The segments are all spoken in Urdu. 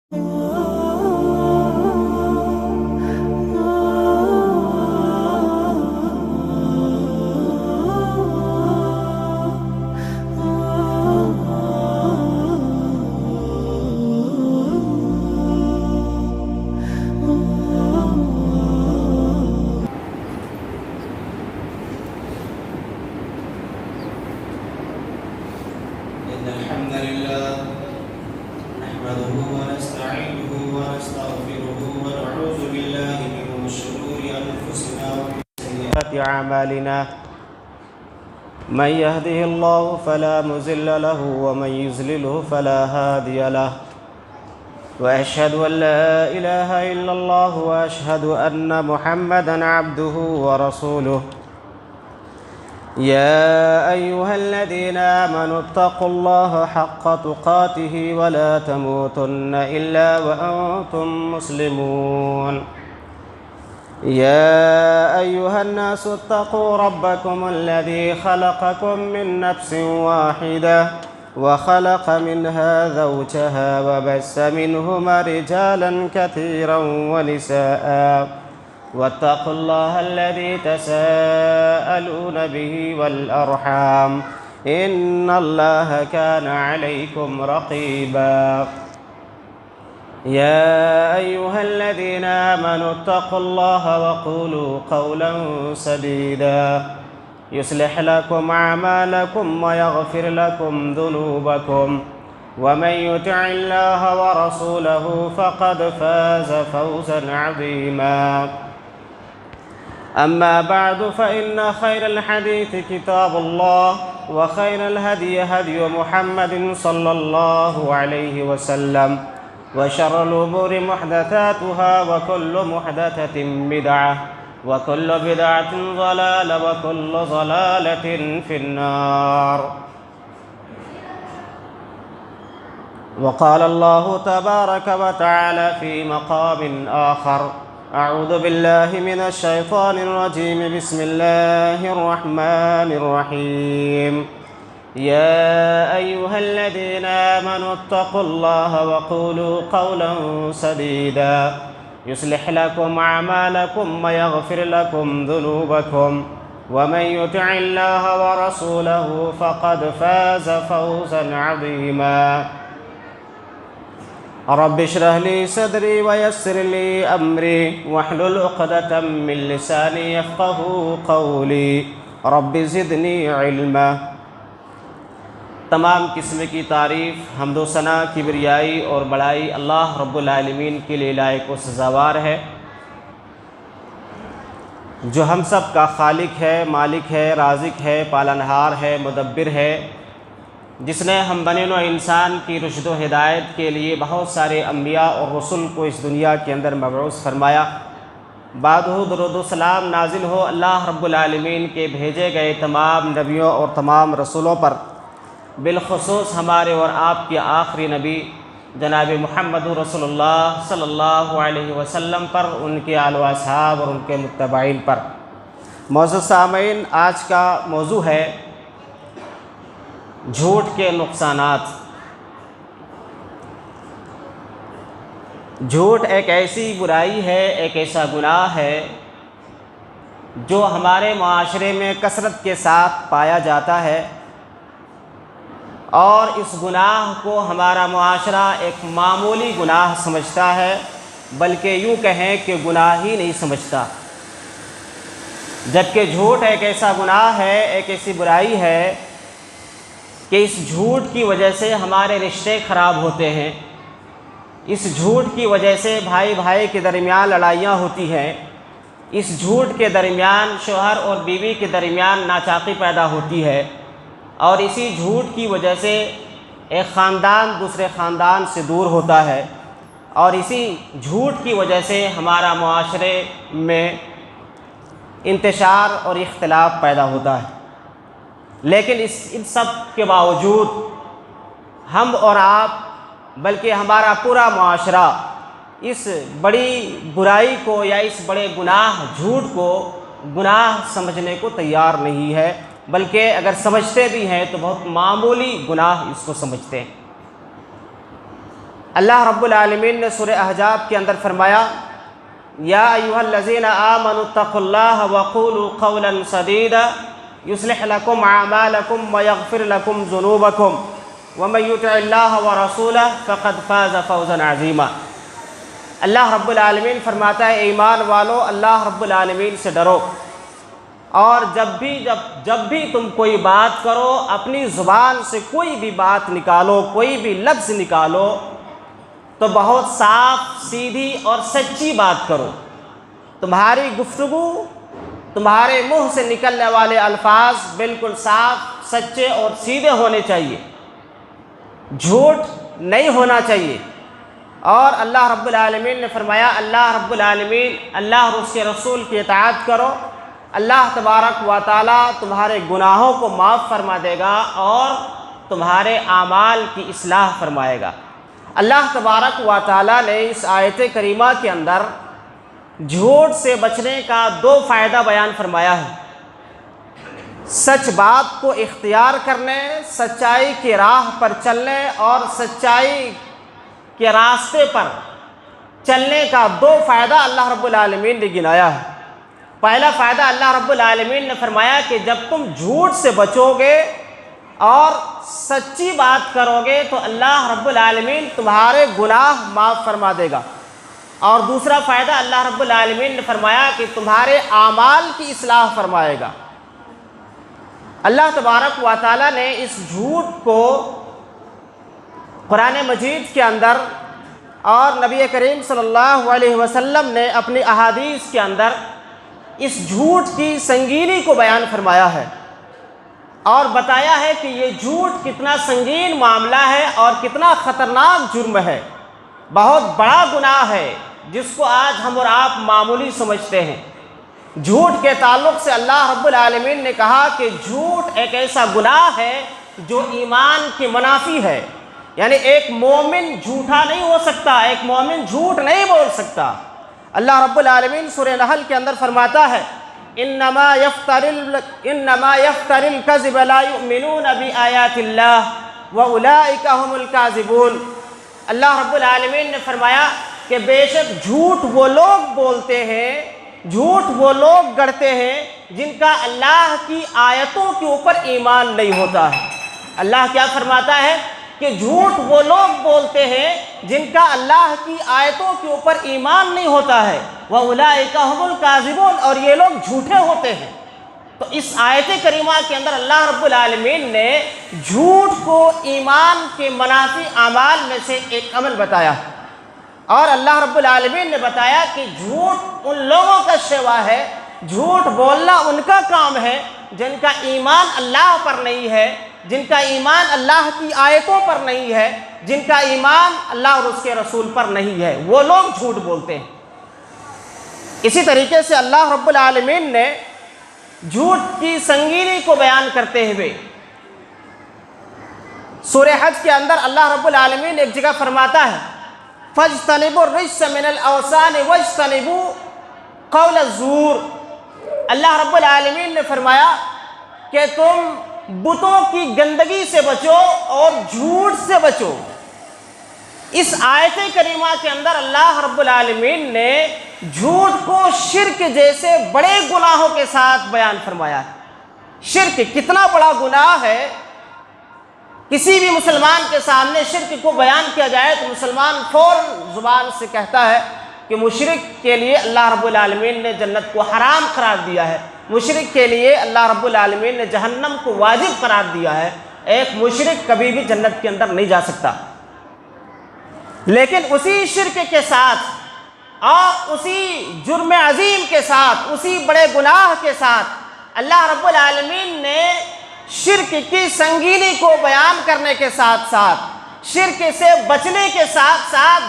الحمد لله نحمده ونستعينه ونستغفره ونعوذ بالله من شرور أنفسنا ومن سيئات أعمالنا من يهده الله فلا مضل له ومن يضلله فلا هادي له وأشهد أن لا إله إلا الله وأشهد أن محمدا عبده ورسوله يا أيها الذين آمنوا اتقوا الله حق تقاته ولا تموتن إلا وأنتم مسلمون يا أيها الناس اتقوا ربكم الذي خلقكم من نفس واحدة وخلق منها زوجها وبث منهما رجالا كثيرا ونساء واتقوا الله الذي تساءلون به والأرحام إن الله كان عليكم رقيبا يا أيها الذين آمنوا اتقوا الله وقولوا قولا سديدا يصلح لكم أعمالكم ويغفر لكم ذنوبكم ومن يطع الله ورسوله فقد فاز فوزا عظيما أما بعد فإن خير الحديث كتاب الله وخير الهدي هدي محمد صلى الله عليه وسلم وشر الأمور محدثاتها وكل محدثة بدعة وكل بدعة ضلالة وكل ضلالة في النار وقال الله تبارك وتعالى في مقام آخر أعوذ بالله من الشيطان الرجيم بسم الله الرحمن الرحيم يا أيها الذين آمنوا اتقوا الله وقولوا قولا سديدا يصلح لكم أعمالكم ويغفر لكم ذنوبكم ومن يطع الله ورسوله فقد فاز فوزا عظيما رب اشرح لي صدري ويسر لي أمري واحلل عقدة من لساني يفقهوا قولي رب زدني علما۔ تمام قسم کی تعریف، حمد و ثنا، کبریائی اور بڑائی اللہ رب العالمین کے لیے لائق و سزاوار ہے، جو ہم سب کا خالق ہے، مالک ہے، رازق ہے، پالنہار ہے، مدبر ہے، جس نے ہم بنے نوع انسان کی رشد و ہدایت کے لیے بہت سارے انبیاء اور رسول کو اس دنیا کے اندر مبعوث فرمایا۔ بعدہ درود و سلام نازل ہو اللہ رب العالمین کے بھیجے گئے تمام نبیوں اور تمام رسولوں پر، بالخصوص ہمارے اور آپ کے آخری نبی جناب محمد رسول اللہ صلی اللہ علیہ وسلم پر، ان کے آل و اصحاب اور ان کے متبعین پر۔ معزز سامعین، آج کا موضوع ہے جھوٹ کے نقصانات۔ جھوٹ ایک ایسی برائی ہے، ایک ایسا گناہ ہے جو ہمارے معاشرے میں کثرت کے ساتھ پایا جاتا ہے، اور اس گناہ کو ہمارا معاشرہ ایک معمولی گناہ سمجھتا ہے، بلکہ یوں کہیں کہ گناہ ہی نہیں سمجھتا، جبکہ جھوٹ ایک ایسا گناہ ہے، ایک ایسی برائی ہے کہ اس جھوٹ کی وجہ سے ہمارے رشتے خراب ہوتے ہیں، اس جھوٹ کی وجہ سے بھائی بھائی کے درمیان لڑائیاں ہوتی ہیں، اس جھوٹ کے درمیان شوہر اور بیوی کے درمیان ناچاقی پیدا ہوتی ہے، اور اسی جھوٹ کی وجہ سے ایک خاندان دوسرے خاندان سے دور ہوتا ہے، اور اسی جھوٹ کی وجہ سے ہمارا معاشرے میں انتشار اور اختلاف پیدا ہوتا ہے۔ لیکن ان سب کے باوجود ہم اور آپ، بلکہ ہمارا پورا معاشرہ اس بڑی برائی کو یا اس بڑے گناہ جھوٹ کو گناہ سمجھنے کو تیار نہیں ہے، بلکہ اگر سمجھتے بھی ہیں تو بہت معمولی گناہ اس کو سمجھتے ہیں۔ اللہ رب العالمین نے سورہ احزاب کے اندر فرمایا یا ایھا الذین آمنوا اتقوا اللہ وقولوا قولا سدیدا یصلح لکم اعمالکم ویغفر لکم ذنوبکم ومن یطع اللہ ورسولہ فقد فاز فوزا عظیما۔ اللہ رب العالمین فرماتا ہے ایمان والو اللہ رب العالمین سے ڈرو، اور جب بھی تم کوئی بات کرو اپنی زبان سے کوئی بھی بات نکالو، کوئی بھی لفظ نکالو تو بہت صاف سیدھی اور سچی بات کرو۔ تمہاری گفتگو، تمہارے منہ سے نکلنے والے الفاظ بالکل صاف، سچے اور سیدھے ہونے چاہیے، جھوٹ نہیں ہونا چاہیے۔ اور اللہ رب العالمین نے فرمایا اللہ رب العالمین، اللہ اور اس کے رسول کی اطاعت کرو، اللہ تبارک و تعالیٰ تمہارے گناہوں کو معاف فرما دے گا اور تمہارے اعمال کی اصلاح فرمائے گا۔ اللہ تبارک و تعالیٰ نے اس آیت کریمہ کے اندر جھوٹ سے بچنے کا 2 فائدہ بیان فرمایا ہے۔ سچ بات کو اختیار کرنے، سچائی کی راہ پر چلنے اور سچائی کے راستے پر چلنے کا 2 فائدہ اللہ رب العالمین نے گنایا ہے۔ پہلا فائدہ اللہ رب العالمین نے فرمایا کہ جب تم جھوٹ سے بچو گے اور سچی بات کرو گے تو اللہ رب العالمین تمہارے گناہ معاف فرما دے گا۔ اور دوسرا فائدہ اللہ رب العالمین نے فرمایا کہ تمہارے اعمال کی اصلاح فرمائے گا۔ اللہ تبارک و تعالیٰ نے اس جھوٹ کو قرآن مجید کے اندر اور نبی کریم صلی اللہ علیہ وسلم نے اپنی احادیث کے اندر اس جھوٹ کی سنگینی کو بیان فرمایا ہے اور بتایا ہے کہ یہ جھوٹ کتنا سنگین معاملہ ہے اور کتنا خطرناک جرم ہے، بہت بڑا گناہ ہے جس کو آج ہم اور آپ معمولی سمجھتے ہیں۔ جھوٹ کے تعلق سے اللہ رب العالمین نے کہا کہ جھوٹ ایک ایسا گناہ ہے جو ایمان کے منافی ہے، یعنی ایک مومن جھوٹا نہیں ہو سکتا، ایک مومن جھوٹ نہیں بول سکتا۔ اللہ رب العالمین سورہ نحل کے اندر فرماتا ہے انما یفتر الکذب لا یؤمنون بآیات اللہ واولئک هم الکاذبون۔ اللہ رب العالمین نے فرمایا کہ بے شک جھوٹ وہ لوگ بولتے ہیں، جھوٹ وہ لوگ گڑھتے ہیں جن کا اللہ کی آیتوں کے اوپر ایمان نہیں ہوتا ہے۔ اللہ کیا فرماتا ہے کہ جھوٹ وہ لوگ بولتے ہیں جن کا اللہ کی آیتوں کے اوپر ایمان نہیں ہوتا ہے، وَأُولَئِكَ هُمُ الْكَاذِبُونَ، اور یہ لوگ جھوٹے ہوتے ہیں۔ تو اس آیت کریمہ کے اندر اللہ رب العالمین نے جھوٹ کو ایمان کے منافی اعمال میں سے ایک عمل بتایا، اور اللہ رب العالمین نے بتایا کہ جھوٹ ان لوگوں کا شیوا ہے، جھوٹ بولنا ان کا کام ہے جن کا ایمان اللہ پر نہیں ہے، جن کا ایمان اللہ کی آیتوں پر نہیں ہے، جن کا ایمان اللہ اور اس کے رسول پر نہیں ہے، وہ لوگ جھوٹ بولتے ہیں۔ اسی طریقے سے اللہ رب العالمین نے جھوٹ کی سنگینی کو بیان کرتے ہوئے سورہ حج کے اندر اللہ رب العالمین ایک جگہ فرماتا ہے فَاجْتَنِبُوا الرِّجْسَ مِنَ الْأَوْثَانِ وَاجْتَنِبُوا قَوْلَ الزُّورِ۔ اللہ رب العالمین نے فرمایا کہ تم بتوں کی گندگی سے بچو اور جھوٹ سے بچو۔ اس آیت کریمہ کے اندر اللہ رب العالمین نے جھوٹ کو شرک جیسے بڑے گناہوں کے ساتھ بیان فرمایا ہے۔ شرک کتنا بڑا گناہ ہے، کسی بھی مسلمان کے سامنے شرک کو بیان کیا جائے تو مسلمان فوراً زبان سے کہتا ہے کہ مشرک کے لیے اللہ رب العالمین نے جنت کو حرام قرار دیا ہے، مشرک کے لیے اللہ رب العالمین نے جہنم کو واجب قرار دیا ہے، ایک مشرک کبھی بھی جنت کے اندر نہیں جا سکتا۔ لیکن اسی شرک کے ساتھ اور اسی جرم عظیم کے ساتھ، اسی بڑے گناہ کے ساتھ اللہ رب العالمین نے شرک کی سنگینی کو بیان کرنے کے ساتھ ساتھ، شرک سے بچنے کے ساتھ ساتھ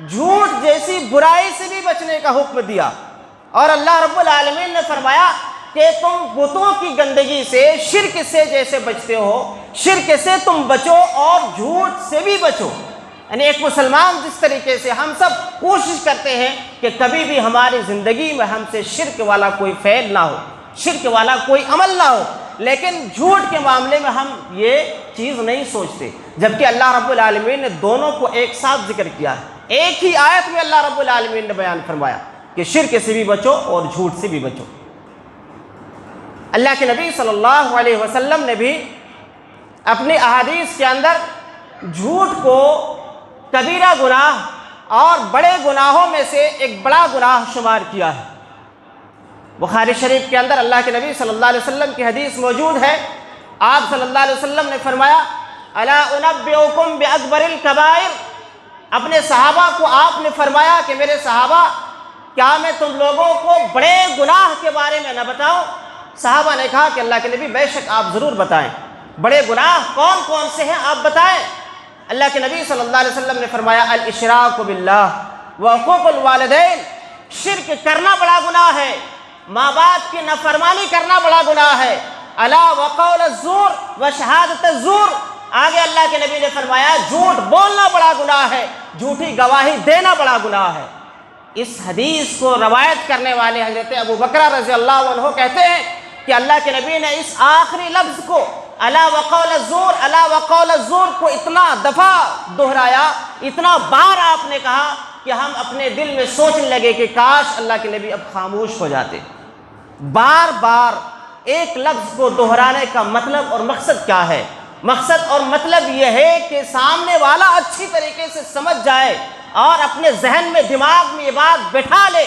جھوٹ جیسی برائی سے بھی بچنے کا حکم دیا، اور اللہ رب العالمین نے فرمایا کہ تم بتوں کی گندگی سے، شرک سے جیسے بچتے ہو، شرک سے تم بچو اور جھوٹ سے بھی بچو۔ یعنی ایک مسلمان جس طریقے سے ہم سب کوشش کرتے ہیں کہ کبھی بھی ہماری زندگی میں ہم سے شرک والا کوئی فعل نہ ہو، شرک والا کوئی عمل نہ ہو، لیکن جھوٹ کے معاملے میں ہم یہ چیز نہیں سوچتے۔ جبکہ اللہ رب العالمین نے دونوں کو ایک ساتھ ذکر کیا ہے۔ ایک ہی آیت میں اللہ رب العالمین نے بیان فرمایا کہ شرک سے بھی بچو اور جھوٹ سے بھی بچو۔ اللہ کے نبی صلی اللہ علیہ وسلم نے بھی اپنی احادیث کے اندر جھوٹ کو کبیرہ گناہ اور بڑے گناہوں میں سے ایک بڑا گناہ شمار کیا ہے۔ بخاری شریف کے اندر اللہ کے نبی صلی اللہ علیہ وسلم کی حدیث موجود ہے۔ آپ صلی اللہ علیہ وسلم نے فرمایا الا انبئکم باکبر الکبائر، اپنے صحابہ کو آپ نے فرمایا کہ میرے صحابہ کیا میں تم لوگوں کو بڑے گناہ کے بارے میں نہ بتاؤں؟ صحابہ نے کہا کہ اللہ کے نبی بے شک آپ ضرور بتائیں، بڑے گناہ کون کون سے ہیں آپ بتائیں۔ اللہ کے نبی صلی اللہ علیہ وسلم نے فرمایا الاشراک باللہ وعقوق الوالدین، شرک کرنا بڑا گناہ ہے، ماں باپ کی نافرمانی کرنا بڑا گناہ ہے، الا وقول الزور وشہادۃ الزور، آگے اللہ کے نبی نے فرمایا جھوٹ بولنا بڑا گناہ ہے، جھوٹی گواہی دینا بڑا گناہ ہے۔ اس حدیث کو روایت کرنے والے حضرت ابو بکر رضی اللہ عنہ کہتے ہیں کہ اللہ کے نبی نے اس آخری لفظ کو الا وقول الزور، الا وقول الزور کو اتنا دفعہ دہرایا، اتنا بار آپ نے کہا کہ ہم اپنے دل میں سوچنے لگے کہ کاش اللہ کے نبی اب خاموش ہو جاتے۔ بار بار ایک لفظ کو دہرانے کا مطلب اور مقصد کیا ہے؟ مقصد اور مطلب یہ ہے کہ سامنے والا اچھی طریقے سے سمجھ جائے اور اپنے ذہن میں دماغ میں یہ بات بٹھا لے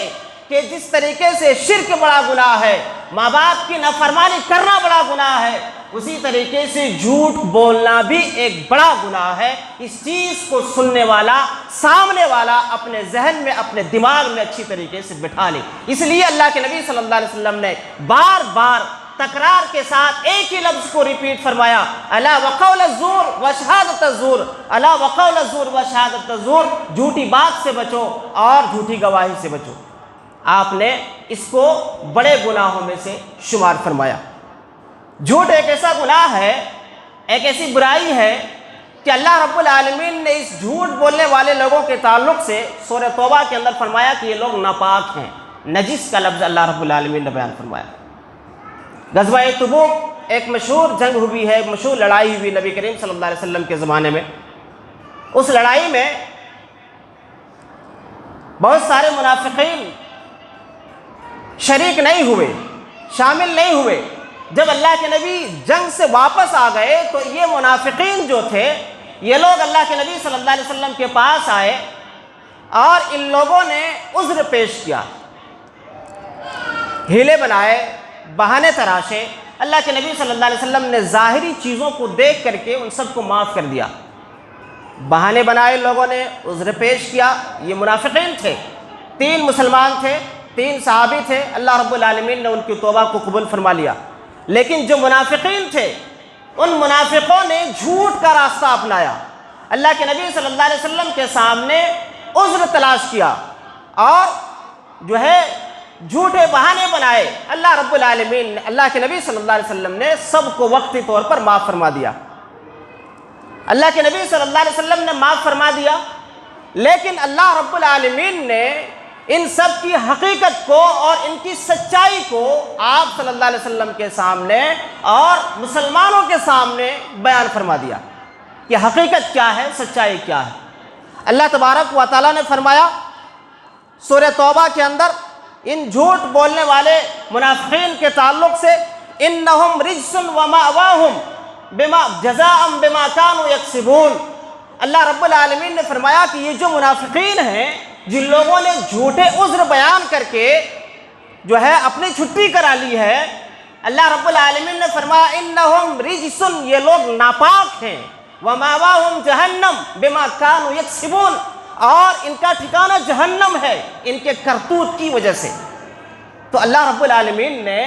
کہ جس طریقے سے شرک بڑا گناہ ہے، ماں باپ کی نافرمانی کرنا بڑا گناہ ہے، اسی طریقے سے جھوٹ بولنا بھی ایک بڑا گناہ ہے۔ اس چیز کو سننے والا، سامنے والا اپنے ذہن میں، اپنے دماغ میں اچھی طریقے سے بٹھا لے۔ اس لیے اللہ کے نبی صلی اللہ علیہ وسلم نے بار بار تکرار کے ساتھ ایک ہی لفظ کو ریپیٹ فرمایا الا وقول الزور وشہادۃ الزور، الا وقول الزور وشہادۃ الزور، جھوٹی بات سے بچو اور جھوٹی گواہی سے بچو۔ آپ نے اس کو بڑے گناہوں میں سے شمار فرمایا۔ جھوٹ ایک ایسا گناہ ہے، ایک ایسی برائی ہے کہ اللہ رب العالمین نے اس جھوٹ بولنے والے لوگوں کے تعلق سے سورہ توبہ کے اندر فرمایا کہ یہ لوگ ناپاک ہیں۔ نجس کا لفظ اللہ رب العالمین نے بیان فرمایا۔ غزوہ تبوک ایک مشہور جنگ ہوئی ہے، ایک مشہور لڑائی ہوئی نبی کریم صلی اللہ علیہ وسلم کے زمانے میں۔ اس لڑائی میں بہت سارے منافقین شریک نہیں ہوئے، شامل نہیں ہوئے۔ جب اللہ کے نبی جنگ سے واپس آ گئے تو یہ منافقین جو تھے، یہ لوگ اللہ کے نبی صلی اللہ علیہ وسلم کے پاس آئے اور ان لوگوں نے عذر پیش کیا، ہیلے بنائے، بہانے تراشے۔ اللہ کے نبی صلی اللہ علیہ وسلم نے ظاہری چیزوں کو دیکھ کر کے ان سب کو معاف کر دیا۔ بہانے بنائے لوگوں نے، عذر پیش کیا۔ یہ منافقین تھے، 3 مسلمان تھے، 3 صحابی تھے، اللہ رب العالمین نے ان کی توبہ کو قبول فرما لیا۔ لیکن جو منافقین تھے، ان منافقوں نے جھوٹ کا راستہ اپنایا، اللہ کے نبی صلی اللہ علیہ وسلم کے سامنے عذر تلاش کیا اور جو ہے جھوٹے بہانے بنائے۔ اللہ رب العالمین نے، اللہ کے نبی صلی اللہ علیہ وسلم نے سب کو وقتی طور پر معاف فرما دیا۔ اللہ کے نبی صلی اللہ علیہ وسلم نے معاف فرما دیا، لیکن اللہ رب العالمین نے ان سب کی حقیقت کو اور ان کی سچائی کو آپ صلی اللہ علیہ وسلم کے سامنے اور مسلمانوں کے سامنے بیان فرما دیا کہ حقیقت کیا ہے، سچائی کیا ہے۔ اللہ تبارک و تعالیٰ نے فرمایا سورہ توبہ کے اندر ان جھوٹ بولنے والے منافقین کے تعلق سے انہم رجس ومأواہم جزاء بما کانوا یکسبون، اللہ رب العالمین نے فرمایا کہ یہ جو منافقین ہیں، جن لوگوں نے جھوٹے عذر بیان کر کے جو ہے اپنی چھٹی کرا لی ہے، اللہ رب العالمین نے فرمایا انہم رجس، یہ لوگ ناپاک ہیں، ومأواہم جہنم بما کانوا یکسبون، اور ان کا ٹھکانہ جہنم ہے ان کے کرتوت کی وجہ سے۔ تو اللہ رب العالمین نے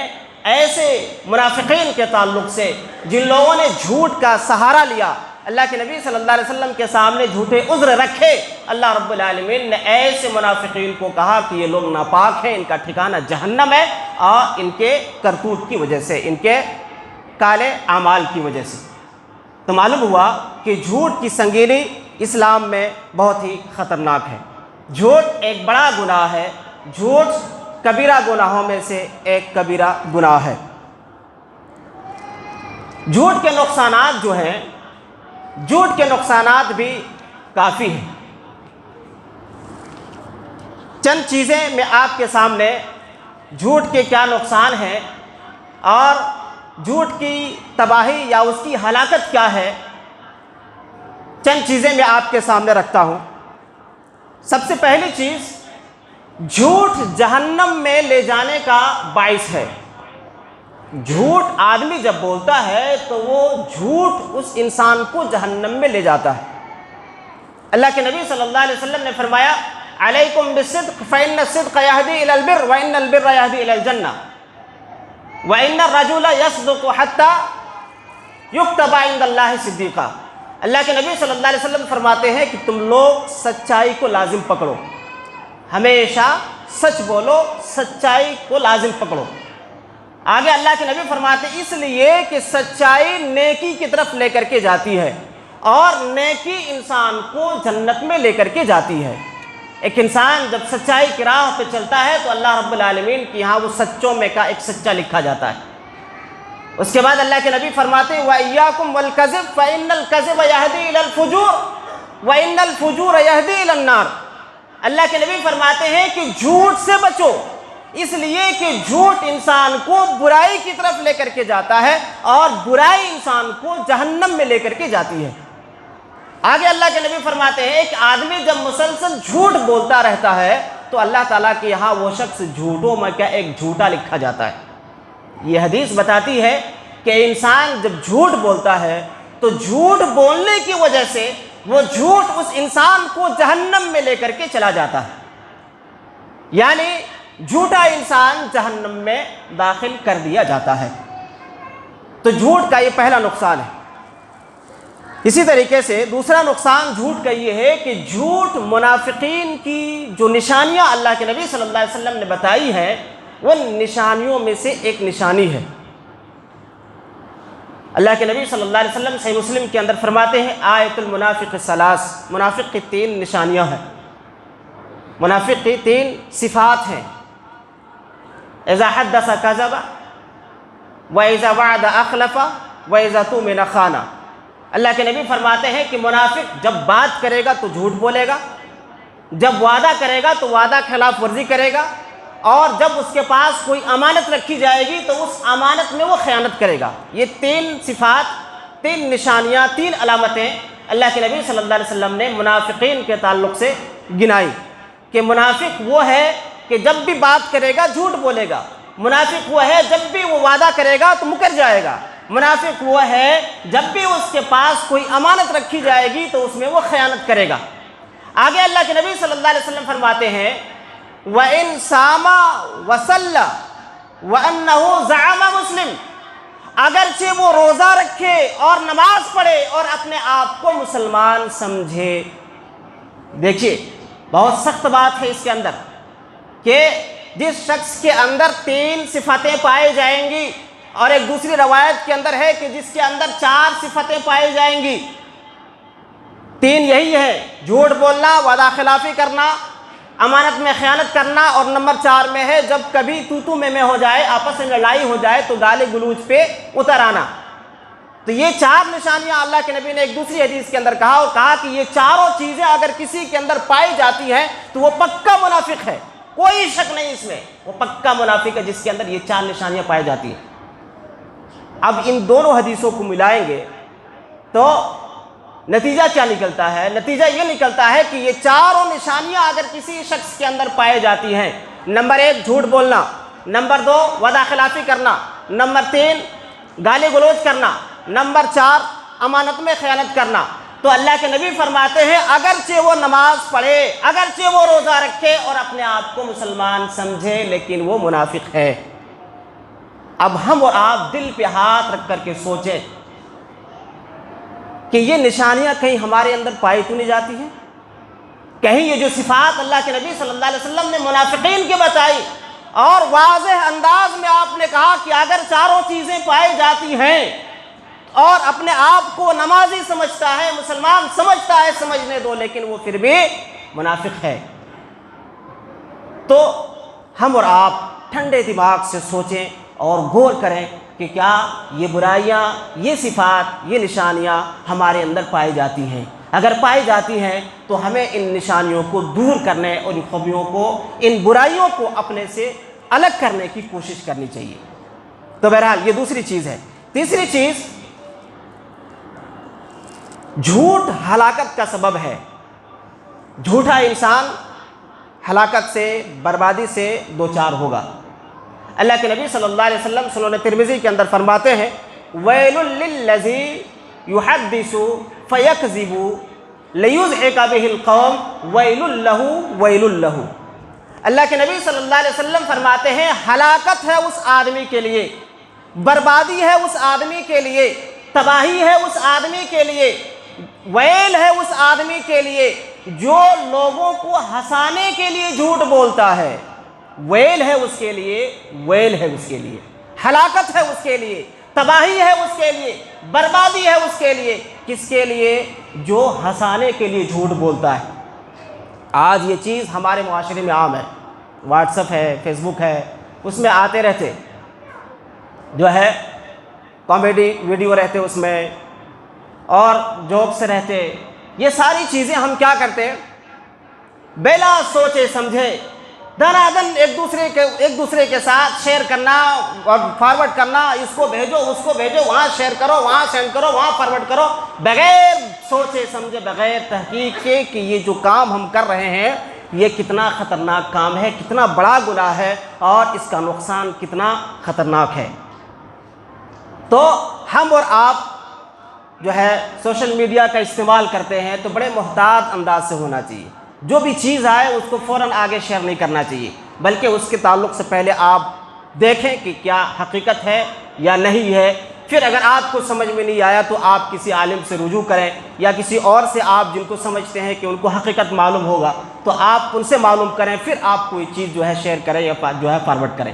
ایسے منافقین کے تعلق سے جن لوگوں نے جھوٹ کا سہارا لیا، اللہ کے نبی صلی اللہ علیہ وسلم کے سامنے جھوٹے عذر رکھے، اللہ رب العالمین نے ایسے منافقین کو کہا کہ یہ لوگ ناپاک ہیں، ان کا ٹھکانہ جہنم ہے، اور ان کے کرتوت کی وجہ سے، ان کے کالے اعمال کی وجہ سے۔ تو معلوم ہوا کہ جھوٹ کی سنگینی اسلام میں بہت ہی خطرناک ہے۔ جھوٹ ایک بڑا گناہ ہے، جھوٹ کبیرہ گناہوں میں سے ایک کبیرہ گناہ ہے۔ جھوٹ کے نقصانات جو ہیں جھوٹ کے نقصانات بھی کافی ہیں۔ چند چیزیں میں آپ کے سامنے جھوٹ کے کیا نقصان ہیں اور جھوٹ کی تباہی یا اس کی ہلاکت کیا ہے، چند چیزیں میں آپ کے سامنے رکھتا ہوں۔ سب سے پہلی چیز، جھوٹ جہنم میں لے جانے کا باعث ہے۔ جھوٹ آدمی جب بولتا ہے تو وہ جھوٹ اس انسان کو جہنم میں لے جاتا ہے۔ اللہ کے نبی صلی اللہ علیہ وسلم نے فرمایا، علیکم بالصدق فإن الصدق يهدي إلى البر وإن البر يهدي إلى الجنة وإن الرجل يصدق حتى يكتب عند الله صديقا۔ اللہ کے نبی صلی اللہ علیہ وسلم فرماتے ہیں کہ تم لوگ سچائی کو لازم پکڑو، ہمیشہ سچ بولو، سچائی کو لازم پکڑو۔ آگے اللہ کے نبی فرماتے ہیں اس لیے کہ سچائی نیکی کی طرف لے کر کے جاتی ہے اور نیکی انسان کو جنت میں لے کر کے جاتی ہے۔ ایک انسان جب سچائی کی راہ پہ چلتا ہے تو اللہ رب العالمین کی یہاں وہ سچوں میں کا ایک سچا لکھا جاتا ہے۔ اس کے بعد اللہ کے نبی فرماتے ہیں وَإِيَّاكُمْ وَالْكَذِبَ فَإِنَّ الْكَذِبَ يَهْدِي إِلَى الْفُجُورِ وَإِنَّ الْفُجُورَ يَهْدِي إِلَى النَّارِ۔ اللہ کے نبی فرماتے ہیں کہ جھوٹ سے بچو، اس لیے کہ جھوٹ انسان کو برائی کی طرف لے کر کے جاتا ہے اور برائی انسان کو جہنم میں لے کر کے جاتی ہے۔ آگے اللہ کے نبی فرماتے ہیں کہ آدمی جب مسلسل جھوٹ بولتا رہتا ہے تو اللہ تعالیٰ کے یہاں وہ شخص جھوٹوں میں کیا ایک جھوٹا لکھا جاتا ہے۔ یہ حدیث بتاتی ہے کہ انسان جب جھوٹ بولتا ہے تو جھوٹ بولنے کی وجہ سے وہ جھوٹ اس انسان کو جہنم میں لے کر کے چلا جاتا ہے، یعنی جھوٹا انسان جہنم میں داخل کر دیا جاتا ہے۔ تو جھوٹ کا یہ پہلا نقصان ہے۔ اسی طریقے سے دوسرا نقصان جھوٹ کا یہ ہے کہ جھوٹ منافقین کی جو نشانیاں اللہ کے نبی صلی اللہ علیہ وسلم نے بتائی ہیں وہ نشانیوں میں سے ایک نشانی ہے۔ اللہ کے نبی صلی اللہ علیہ وسلم صحیح مسلم کے اندر فرماتے ہیں آیت المنافق ثلاث، منافق کی 3 نشانیاں ہیں، منافق کی 3 صفات ہیں۔ اذا حدث کذب واذا وعد اخلف واذا اؤتمن خان۔ اللہ کے نبی فرماتے ہیں کہ منافق جب بات کرے گا تو جھوٹ بولے گا، جب وعدہ کرے گا تو وعدہ خلاف ورزی کرے گا، اور جب اس کے پاس کوئی امانت رکھی جائے گی تو اس امانت میں وہ خیانت کرے گا۔ یہ 3 صفات، 3 نشانیاں، 3 علامتیں اللہ کے نبی صلی اللہ علیہ وسلم نے منافقین کے تعلق سے گنائی کہ منافق وہ ہے کہ جب بھی بات کرے گا جھوٹ بولے گا، منافق وہ ہے جب بھی وہ وعدہ کرے گا تو مکر جائے گا، منافق وہ ہے جب بھی اس کے پاس کوئی امانت رکھی جائے گی تو اس میں وہ خیانت کرے گا۔ آگے اللہ کے نبی صلی اللہ علیہ وسلم فرماتے ہیں وَإِن صَامَ وَصَلَّ وَأَنَّهُ زَعَمَ مسلم، اگرچہ وہ روزہ رکھے اور نماز پڑھے اور اپنے آپ کو مسلمان سمجھے۔ دیکھیے بہت سخت بات ہے اس کے اندر کہ جس شخص کے اندر 3 صفتیں پائی جائیں گی، اور ایک دوسری روایت کے اندر ہے کہ جس کے اندر 4 صفتیں پائی جائیں گی، 3 یہی ہے، جھوٹ بولنا، وعدہ خلافی کرنا، امانت میں خیانت کرنا، اور نمبر 4 میں ہے جب کبھی تو میں ہو جائے، آپس میں لڑائی ہو جائے تو گالی گلوچ پہ اتر آنا۔ تو یہ 4 نشانیاں اللہ کے نبی نے ایک دوسری حدیث کے اندر کہا، اور کہا کہ یہ چاروں چیزیں اگر کسی کے اندر پائی جاتی ہیں تو وہ پکا منافق ہے، کوئی شک نہیں اس میں، وہ پکا منافق ہے جس کے اندر یہ 4 نشانیاں پائی جاتی ہیں۔ اب ان دونوں حدیثوں کو ملائیں گے تو نتیجہ کیا نکلتا ہے؟ نتیجہ یہ نکلتا ہے کہ یہ چاروں نشانیاں اگر کسی شخص کے اندر پائی جاتی ہیں، نمبر 1 جھوٹ بولنا، نمبر 2 وعدہ خلافی کرنا، نمبر 3 گالی گلوچ کرنا، نمبر 4 امانت میں خیانت کرنا، تو اللہ کے نبی فرماتے ہیں اگرچہ وہ نماز پڑھے، اگرچہ وہ روزہ رکھے اور اپنے آپ کو مسلمان سمجھے، لیکن وہ منافق ہے۔ اب ہم اور آپ دل پہ ہاتھ رکھ کر کے سوچیں کہ یہ نشانیاں کہیں ہمارے اندر پائی تو نہیں جاتی ہیں؟ کہیں یہ جو صفات اللہ کے نبی صلی اللہ علیہ وسلم نے منافقین کے بتائی اور واضح انداز میں آپ نے کہا کہ اگر چاروں چیزیں پائی جاتی ہیں اور اپنے آپ کو نمازی سمجھتا ہے، مسلمان سمجھتا ہے، سمجھنے دو، لیکن وہ پھر بھی منافق ہے، تو ہم اور آپ ٹھنڈے دماغ سے سوچیں اور غور کریں کہ کیا یہ برائیاں، یہ صفات، یہ نشانیاں ہمارے اندر پائی جاتی ہیں؟ اگر پائی جاتی ہیں تو ہمیں ان نشانیوں کو دور کرنے اور ان خوبیوں کو، ان برائیوں کو اپنے سے الگ کرنے کی کوشش کرنی چاہیے۔ تو بہرحال یہ دوسری چیز ہے۔ تیسری چیز، جھوٹ ہلاکت کا سبب ہے۔ جھوٹا انسان ہلاکت سے، بربادی سے دوچار ہوگا۔ اللہ کے نبی صلی اللہ علیہ وسلم سنن ترمذی کے اندر فرماتے ہیں وَيْلٌ لِلَّذِي يُحَدِّثُ فَيَكْذِبُ لِيُضْحِكَ بِهِ الْقَوْمُ وَيْلٌ لَهُ وَيْلٌ لَهُ۔ اللہ کے نبی صلی اللہ علیہ وسلم فرماتے ہیں ہلاکت ہے اس آدمی کے لیے، بربادی ہے اس آدمی کے لیے، تباہی ہے اس آدمی کے لیے، ویل ہے اس آدمی کے لیے جو لوگوں کو ہنسانے کے لیے جھوٹ بولتا ہے۔ ویل ہے اس کے لیے، ویل ہے اس کے لیے، ہلاکت ہے اس کے لیے، تباہی ہے اس کے لیے، بربادی ہے اس کے لیے۔ کس کے لیے؟ جو ہنسانے کے لیے جھوٹ بولتا ہے۔ آج یہ چیز ہمارے معاشرے میں عام ہے، واٹس ایپ ہے، فیس بک ہے، اس میں آتے رہتے جو ہے کامیڈی ویڈیو رہتے اس میں، اور جوکس رہتے۔ یہ ساری چیزیں ہم کیا کرتے ہیں؟ بلا سوچے سمجھے دنا دن ایک دوسرے کے ساتھ شیئر کرنا اور فارورڈ کرنا، اس کو بھیجو، اس کو بھیجو، وہاں شیئر کرو، وہاں سینڈ کرو، وہاں فارورڈ کرو، بغیر سوچے سمجھے، بغیر تحقیق کے کہ یہ جو کام ہم کر رہے ہیں یہ کتنا خطرناک کام ہے، کتنا بڑا گناہ ہے اور اس کا نقصان کتنا خطرناک ہے۔ تو ہم اور آپ جو ہے سوشل میڈیا کا استعمال کرتے ہیں تو بڑے محتاط انداز سے ہونا چاہیے۔ جو بھی چیز آئے اس کو فوراً آگے شیئر نہیں کرنا چاہیے، بلکہ اس کے تعلق سے پہلے آپ دیکھیں کہ کیا حقیقت ہے یا نہیں ہے۔ پھر اگر آپ کو سمجھ میں نہیں آیا تو آپ کسی عالم سے رجوع کریں، یا کسی اور سے آپ جن کو سمجھتے ہیں کہ ان کو حقیقت معلوم ہوگا تو آپ ان سے معلوم کریں، پھر آپ کوئی چیز جو ہے شیئر کریں یا جو ہے فارورڈ کریں۔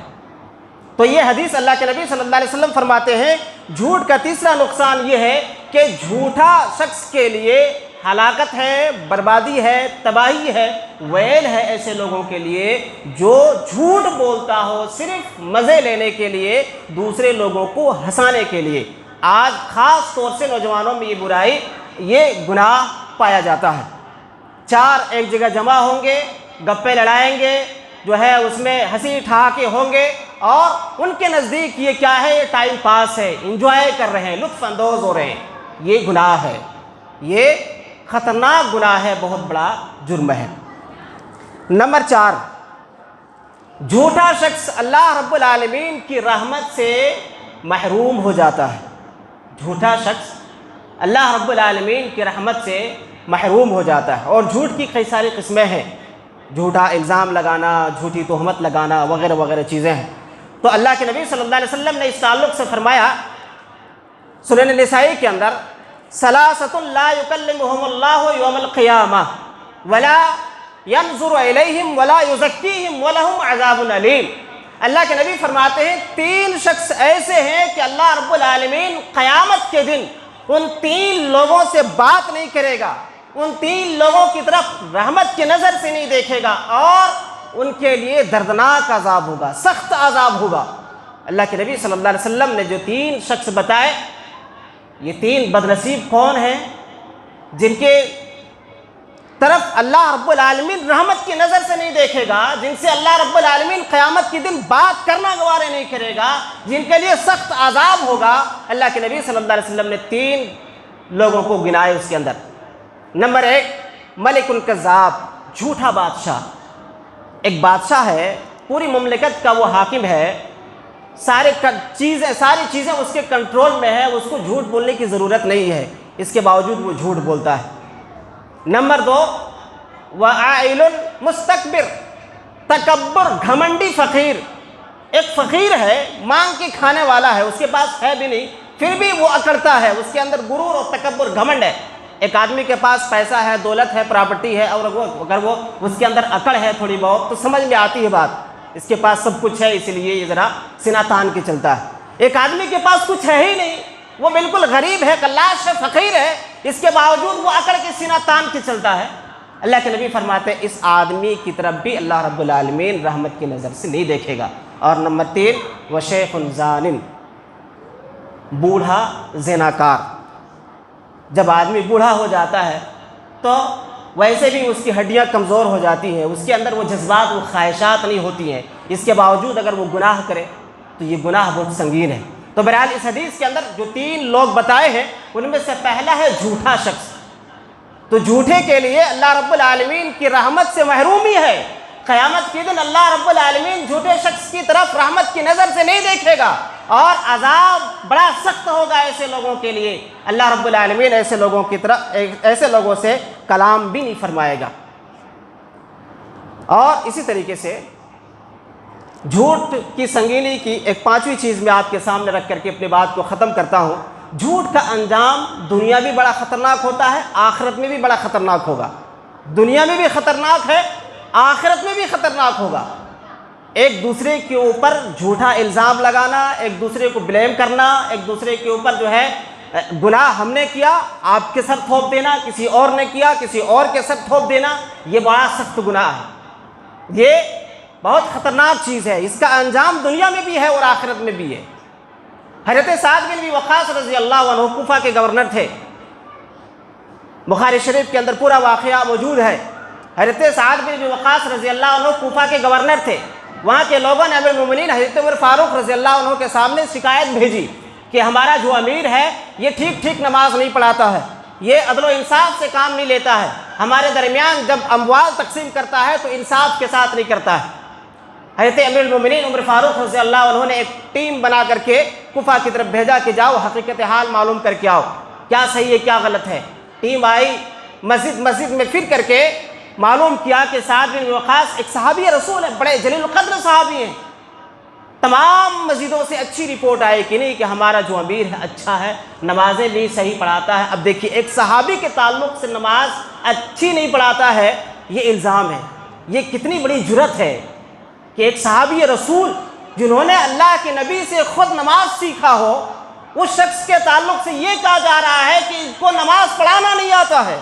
تو یہ حدیث اللہ کے نبی صلی اللہ علیہ وسلم فرماتے ہیں جھوٹ کا تیسرا نقصان یہ ہے کہ جھوٹا شخص کے لیے ہلاکت ہے، بربادی ہے، تباہی ہے، ویل ہے ایسے لوگوں کے لیے جو جھوٹ بولتا ہو صرف مزے لینے کے لیے، دوسرے لوگوں کو ہنسانے کے لیے۔ آج خاص طور سے نوجوانوں میں یہ برائی، یہ گناہ پایا جاتا ہے۔ چار ایک جگہ جمع ہوں گے، گپے لڑائیں گے، جو ہے اس میں ہنسی ٹھہاکے ہوں گے، اور ان کے نزدیک یہ کیا ہے؟ یہ ٹائم پاس ہے، انجوائے کر رہے ہیں، لطف اندوز ہو رہے ہیں۔ یہ گناہ ہے، یہ خطرناک گناہ ہے، بہت بڑا جرم ہے۔ نمبر 4، جھوٹا شخص اللہ رب العالمین کی رحمت سے محروم ہو جاتا ہے۔ جھوٹا شخص اللہ رب العالمین کی رحمت سے محروم ہو جاتا ہے۔ اور جھوٹ کی کئی ساری قسمیں ہیں، جھوٹا الزام لگانا، جھوٹی تہمت لگانا، وغیرہ وغیرہ چیزیں ہیں۔ تو اللہ کے نبی صلی اللہ علیہ وسلم نے اس تعلق سے فرمایا سنن نسائی کے اندر ثلاثۃ لا یکلمہم اللہ یوم القیامہ ولا ینظر الیہم ولا یزکیہم ولہم عذاب علیم۔ اللہ کے نبی فرماتے ہیں 3 شخص ایسے ہیں کہ اللہ رب العالمین قیامت کے دن ان 3 لوگوں سے بات نہیں کرے گا، ان 3 لوگوں کی طرف رحمت کی نظر سے نہیں دیکھے گا، اور ان کے لیے دردناک عذاب ہوگا، سخت عذاب ہوگا۔ اللہ کے نبی صلی اللہ علیہ وسلم نے جو 3 شخص بتائے، یہ 3 بدنصیب کون ہیں؟ جن کے طرف اللہ رب العالمین رحمت کی نظر سے نہیں دیکھے گا، جن سے اللہ رب العالمین قیامت کے دن بات کرنا گوارا نہیں کرے گا، جن کے لیے سخت عذاب ہوگا۔ اللہ کے نبی صلی اللہ علیہ وسلم نے 3 لوگوں کو گنائے اس کے اندر۔ نمبر 1، ملک الکذاب، جھوٹا بادشاہ۔ ایک بادشاہ ہے، پوری مملکت کا وہ حاکم ہے، ساری چیزیں اس کے کنٹرول میں ہے، اس کو جھوٹ بولنے کی ضرورت نہیں ہے، اس کے باوجود وہ جھوٹ بولتا ہے۔ نمبر 2، وعائل مستکبر، تکبر، گھمنڈی فقیر۔ ایک فقیر ہے، مانگ کے کھانے والا ہے، اس کے پاس ہے بھی نہیں، پھر بھی وہ اکڑتا ہے، اس کے اندر غرور اور تکبر، گھمنڈ ہے۔ ایک آدمی کے پاس پیسہ ہے، دولت ہے، پراپرٹی ہے، اور اگر وہ اس کے اندر اکڑ ہے تھوڑی بہت تو سمجھ میں آتی ہے بات، اس کے پاس سب کچھ ہے اس لیے یہ ذرا سینہ تان کے چلتا ہے۔ ایک آدمی کے پاس کچھ ہے ہی نہیں، وہ بالکل غریب ہے، کلاش ہے، فقیر ہے، اس کے باوجود وہ اکڑ کے سینہ تان کے چلتا ہے۔ اللہ کے نبی فرماتے ہیں اس آدمی کی طرف بھی اللہ رب العالمین رحمت کی نظر سے نہیں دیکھے گا۔ اور نمبر 3، وشیخ ظالم، بوڑھا زناکار۔ جب آدمی بوڑھا ہو جاتا ہے تو ویسے بھی اس کی ہڈیاں کمزور ہو جاتی ہیں، اس کے اندر وہ جذبات، وہ خواہشات نہیں ہوتی ہیں، اس کے باوجود اگر وہ گناہ کرے تو یہ گناہ بہت سنگین ہے۔ تو بہرحال اس حدیث کے اندر جو 3 لوگ بتائے ہیں ان میں سے پہلا ہے جھوٹا شخص۔ تو جھوٹے کے لیے اللہ رب العالمین کی رحمت سے محرومی ہے۔ قیامت کے دن اللہ رب العالمین جھوٹے شخص کی طرف رحمت کی نظر سے نہیں دیکھے گا، اور عذاب بڑا سخت ہوگا ایسے لوگوں کے لیے۔ اللہ رب العالمین ایسے لوگوں کی طرف، ایسے لوگوں سے کلام بھی نہیں فرمائے گا۔ اور اسی طریقے سے جھوٹ کی سنگینی کی ایک 5ویں چیز میں آپ کے سامنے رکھ کر کے اپنی بات کو ختم کرتا ہوں۔ جھوٹ کا انجام دنیا بھی بڑا خطرناک ہوتا ہے، آخرت میں بھی بڑا خطرناک ہوگا۔ دنیا میں بھی خطرناک ہے، آخرت میں بھی خطرناک ہوگا۔ ایک دوسرے کے اوپر جھوٹا الزام لگانا، ایک دوسرے کو بلیم کرنا، ایک دوسرے کے اوپر جو ہے گناہ ہم نے کیا آپ کے سر تھوپ دینا، کسی اور نے کیا کسی اور کے سر تھوپ دینا، یہ بڑا سخت گناہ ہے، یہ بہت خطرناک چیز ہے۔ اس کا انجام دنیا میں بھی ہے اور آخرت میں بھی ہے۔ حضرت سعد بن ابی وقاص رضی اللہ عنہ کوفہ کے گورنر تھے۔ بخاری شریف کے اندر پورا واقعہ موجود ہے۔ حضرت سعد بن ابی وقاص رضی اللہ عنہ کوفہ کے گورنر تھے۔ وہاں کے لوگوں نے امیر المومنین حضرت عمر فاروق رضی اللہ عنہ کے سامنے شکایت بھیجی کہ ہمارا جو امیر ہے یہ ٹھیک ٹھیک نماز نہیں پڑھاتا ہے، یہ عدل و انصاف سے کام نہیں لیتا ہے، ہمارے درمیان جب اموال تقسیم کرتا ہے تو انصاف کے ساتھ نہیں کرتا ہے۔ حضرت امیر المومنین عمر فاروق رضی اللہ عنہ نے ایک ٹیم بنا کر کے کوفہ کی طرف بھیجا کہ جاؤ حقیقت حال معلوم کر کے آؤ، کیا صحیح ہے کیا غلط ہے۔ ٹیم آئی، مسجد میں پھر کر کے معلوم کیا کہ سعد بن وقاص ایک صحابی رسول ہے، بڑے جلیل القدر صحابی ہیں۔ تمام مسجدوں سے اچھی رپورٹ آئی کہ نہیں کہ ہمارا جو امیر ہے اچھا ہے، نمازیں بھی صحیح پڑھاتا ہے۔ اب دیکھیے ایک صحابی کے تعلق سے نماز اچھی نہیں پڑھاتا ہے، یہ الزام ہے، یہ کتنی بڑی جرأت ہے کہ ایک صحابی رسول جنہوں نے اللہ کے نبی سے خود نماز سیکھا ہو، اس شخص کے تعلق سے یہ کہا جا رہا ہے کہ اس کو نماز پڑھانا نہیں آتا ہے۔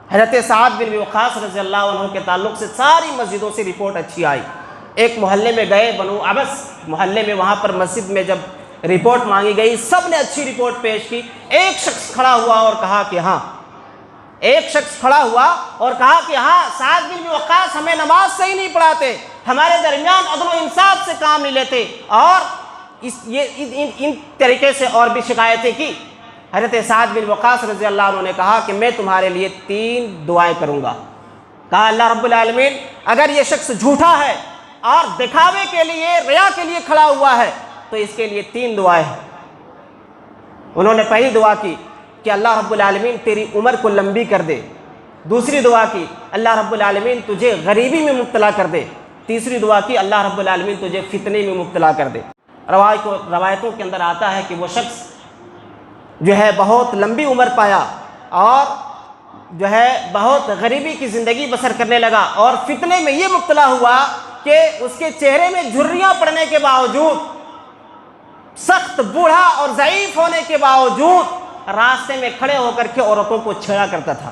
حضرت سعد بن ابی وقاص رضی اللہ عنہ کے تعلق سے ساری مسجدوں سے رپورٹ اچھی آئی۔ ایک محلے میں گئے، بنو عبس محلے میں، وہاں پر مسجد میں جب رپورٹ مانگی گئی سب نے اچھی رپورٹ پیش کی۔ ایک شخص کھڑا ہوا اور کہا کہ ہاں، سعد بن ابی وقاص ہمیں نماز صحیح نہیں پڑھاتے، ہمارے درمیان عدل و انصاف سے کام نہیں لیتے، اور ان طریقے سے اور بھی شکایتیں کی۔ حضرت سعد بن وقاص رضی اللہ عنہ نے کہا کہ میں تمہارے لیے 3 دعائیں کروں گا۔ کہا اللہ رب العالمین اگر یہ شخص جھوٹا ہے اور دکھاوے کے لیے، ریا کے لیے کھڑا ہوا ہے تو اس کے لیے 3 دعائیں ہیں۔ انہوں نے پہلی دعا کی کہ اللہ رب العالمین تیری عمر کو لمبی کر دے۔ دوسری دعا کی اللہ رب العالمین تجھے غریبی میں مبتلا کر دے۔ تیسری دعا کی اللہ رب العالمین تجھے فتنے میں مبتلا کر دے۔ روایتوں کے اندر آتا ہے کہ وہ شخص جو ہے بہت لمبی عمر پایا اور جو ہے بہت غریبی کی زندگی بسر کرنے لگا، اور فتنے میں یہ مبتلا ہوا کہ اس کے چہرے میں جھریاں پڑنے کے باوجود، سخت بوڑھا اور ضعیف ہونے کے باوجود راستے میں کھڑے ہو کر کے عورتوں کو چھیڑا کرتا تھا،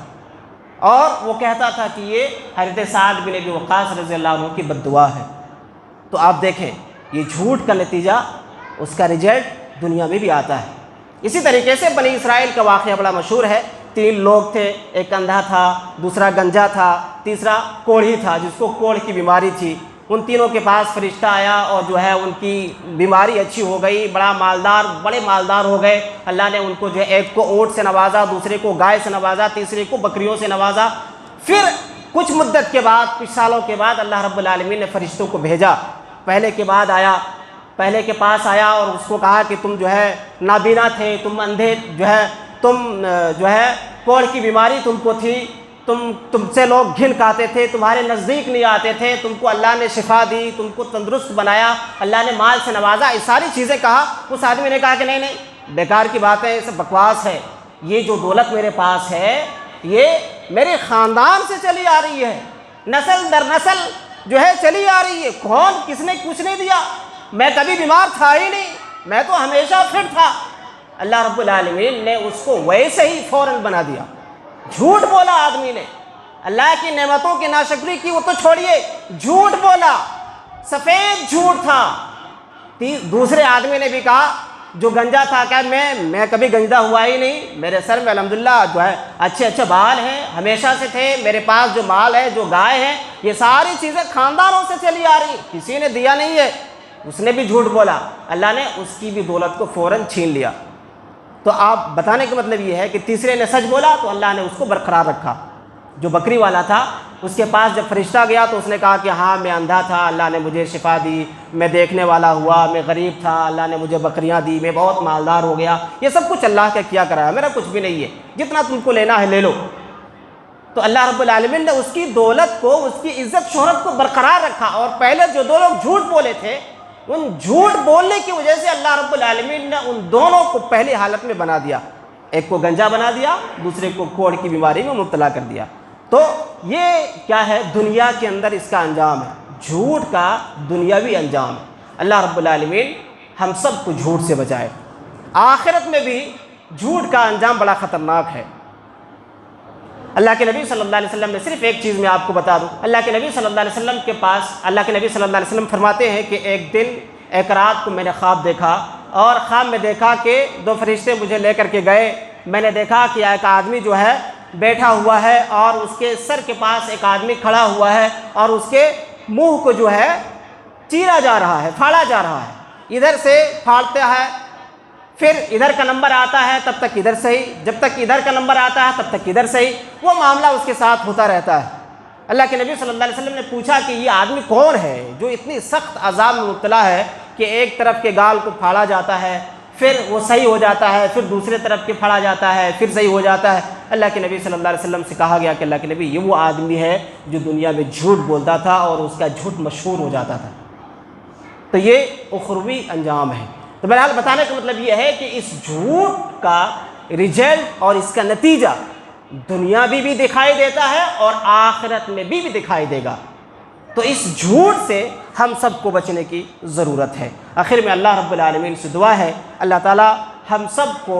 اور وہ کہتا تھا کہ یہ حضرت سعد بن ابی وقاص رضی اللہ عنہ کی بد دعا ہے۔ تو آپ دیکھیں یہ جھوٹ کا نتیجہ، اس کا رزلٹ دنیا میں بھی آتا ہے۔ اسی طریقے سے بنی اسرائیل کا واقعہ بڑا مشہور ہے۔ 3 لوگ تھے، ایک اندھا تھا، دوسرا گنجا تھا، تیسرا کوڑھی تھا جس کو کوڑھ کی بیماری تھی۔ ان تینوں کے پاس فرشتہ آیا اور جو ہے ان کی بیماری اچھی ہو گئی، بڑے مالدار ہو گئے۔ اللہ نے ان کو جو ہے ایک کو اونٹ سے نوازا، دوسرے کو گائے سے نوازا، تیسرے کو بکریوں سے نوازا۔ پھر کچھ مدت کے بعد، کچھ سالوں کے بعد اللہ رب العالمین نے فرشتوں کو بھیجا۔ پہلے کے پاس آیا اور اس کو کہا کہ تم جو ہے نابینا تھے، تم اندھے تم جو ہے کوڑھ کی بیماری تم کو تھی، تم سے لوگ گھن کھاتے تھے، تمہارے نزدیک نہیں آتے تھے، تم کو اللہ نے شفا دی، تم کو تندرست بنایا، اللہ نے مال سے نوازا، یہ ساری چیزیں کہا۔ اس آدمی نے کہا کہ نہیں بیکار کی باتیں، یہ سب بکواس ہے، یہ جو دولت میرے پاس ہے یہ میرے خاندان سے چلی آ رہی ہے، نسل در نسل جو ہے چلی آ رہی ہے، کس نے کچھ نہیں دیا، میں کبھی بیمار تھا ہی نہیں، میں تو ہمیشہ فٹ تھا۔ اللہ رب العالمین نے اس کو ویسے ہی فوراً بنا دیا۔ جھوٹ بولا آدمی نے، اللہ کی نعمتوں کی ناشکری کی وہ تو چھوڑیے، جھوٹ بولا، سفید جھوٹ تھا۔ دوسرے آدمی نے بھی کہا جو گنجا تھا کہ میں کبھی گنجا ہوا ہی نہیں، میرے سر میں الحمدللہ جو ہے اچھے اچھے بال ہیں، ہمیشہ سے تھے، میرے پاس جو مال ہے، جو گائے ہیں، یہ ساری چیزیں خاندانوں سے چلی آ رہی، کسی نے دیا نہیں ہے۔ اس نے بھی جھوٹ بولا، اللہ نے اس کی بھی دولت کو فوراً چھین لیا۔ تو آپ بتانے کا مطلب یہ ہے کہ تیسرے نے سچ بولا تو اللہ نے اس کو برقرار رکھا۔ جو بکری والا تھا اس کے پاس جب فرشتہ گیا تو اس نے کہا کہ ہاں میں اندھا تھا، اللہ نے مجھے شفا دی، میں دیکھنے والا ہوا، میں غریب تھا، اللہ نے مجھے بکریاں دی، میں بہت مالدار ہو گیا، یہ سب کچھ اللہ کا کیا کرایا، میرا کچھ بھی نہیں ہے، جتنا تم کو لینا ہے لے لو۔ تو اللہ رب العالمین نے اس کی دولت کو، اس کی عزت شہرت کو برقرار رکھا۔ اور پہلے جو دو لوگ جھوٹ بولے تھے، ان جھوٹ بولنے کی وجہ سے اللہ رب العالمین نے ان دونوں کو پہلی حالت میں بنا دیا، ایک کو گنجا بنا دیا، دوسرے کو کوڑ کی بیماری میں مبتلا کر دیا۔ تو یہ کیا ہے، دنیا کے اندر اس کا انجام ہے، جھوٹ کا دنیاوی انجام ہے۔ اللہ رب العالمین ہم سب کو جھوٹ سے بچائے۔ آخرت میں بھی جھوٹ کا انجام بڑا خطرناک ہے۔ اللہ کے نبی صلی اللہ علیہ وسلم نے، صرف ایک چیز میں آپ کو بتا دوں، اللہ کے نبی صلی اللہ علیہ وسلم کے پاس، اللہ کے نبی صلی اللہ علیہ وسلم فرماتے ہیں کہ ایک دن، ایک رات کو میں نے خواب دیکھا، اور خواب میں دیکھا کہ دو فرشتے مجھے لے کر کے گئے۔ میں نے دیکھا کہ ایک آدمی جو ہے بیٹھا ہوا ہے، اور اس کے سر کے پاس ایک آدمی کھڑا ہوا ہے، اور اس کے منہ کو جو ہے چیرا جا رہا ہے، پھاڑا جا رہا ہے، ادھر سے پھاڑتا ہے، پھر ادھر کا نمبر آتا ہے تب تک ادھر صحیح، جب تک ادھر کا نمبر آتا ہے تب تک ادھر صحیح، وہ معاملہ اس کے ساتھ ہوتا رہتا ہے۔ اللہ کے نبی صلی اللہ علیہ وسلم نے پوچھا کہ یہ آدمی کون ہے جو اتنی سخت عذاب میں مبتلا ہے کہ ایک طرف کے گال کو پھاڑا جاتا ہے، پھر وہ صحیح ہو جاتا ہے، پھر دوسرے طرف کے پھاڑا جاتا ہے، پھر صحیح ہو جاتا ہے۔ اللہ کے نبی صلی اللہ علیہ وسلم سے کہا گیا کہ اللہ کے نبی، یہ وہ آدمی ہے جو دنیا میں جھوٹ بولتا تھا اور اس کا جھوٹ مشہور ہو جاتا تھا۔ تو یہ اخروی انجام ہے۔ تو بہرحال بتانے کا مطلب یہ ہے کہ اس جھوٹ کا رزلٹ اور اس کا نتیجہ دنیا بھی دکھائی دیتا ہے اور آخرت میں بھی دکھائی دے گا۔ تو اس جھوٹ سے ہم سب کو بچنے کی ضرورت ہے۔ آخر میں اللہ رب العالمین سے دعا ہے، اللہ تعالیٰ ہم سب کو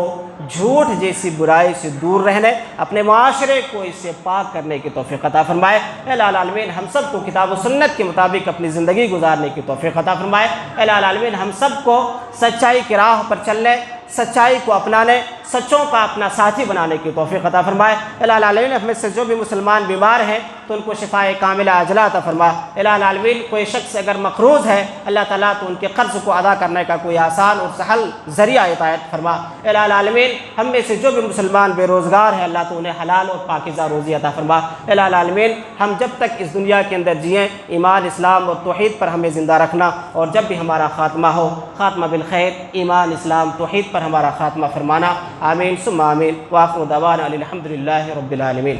جھوٹ جیسی برائی سے دور رہنے، اپنے معاشرے کو اس سے پاک کرنے کی توفیق عطا فرمائے۔ الہ العالمین ہم سب کو کتاب و سنت کے مطابق اپنی زندگی گزارنے کی توفیق عطا فرمائے۔ الہ العالمین ہم سب کو سچائی کی راہ پر چلنے، سچائی کو اپنانے، سچوں کا اپنا ساتھی بنانے کی توفیق عطا فرمائے۔ الہ العالمین ہمیں سے جو بھی مسلمان بیمار ہیں تو ان کو شفائے کاملہ عاجلہ عطا فرمائے۔ الہ العالمین کوئی شخص اگر مقروض ہے، اللہ تعالیٰ تو ان کے قرض کو ادا کرنے کا کوئی آسان اور سہل ذریعہ عطایت فرما۔ الہ العالمین ہم میں سے جو بھی مسلمان بے روزگار ہیں، اللہ تو انہیں حلال اور پاکیزہ روزی عطا فرما۔ الہ العالمین ہم جب تک اس دنیا کے اندر جئیں، ایمان، اسلام اور توحید پر ہمیں زندہ رکھنا، اور جب بھی ہمارا خاتمہ ہو، خاتمہ بالخیر، ایمان، اسلام، توحید پر ہمارا خاتمہ فرمانا۔ آمین ثم آمین۔ وآخر دعوانا الحمد للہ رب العالمین۔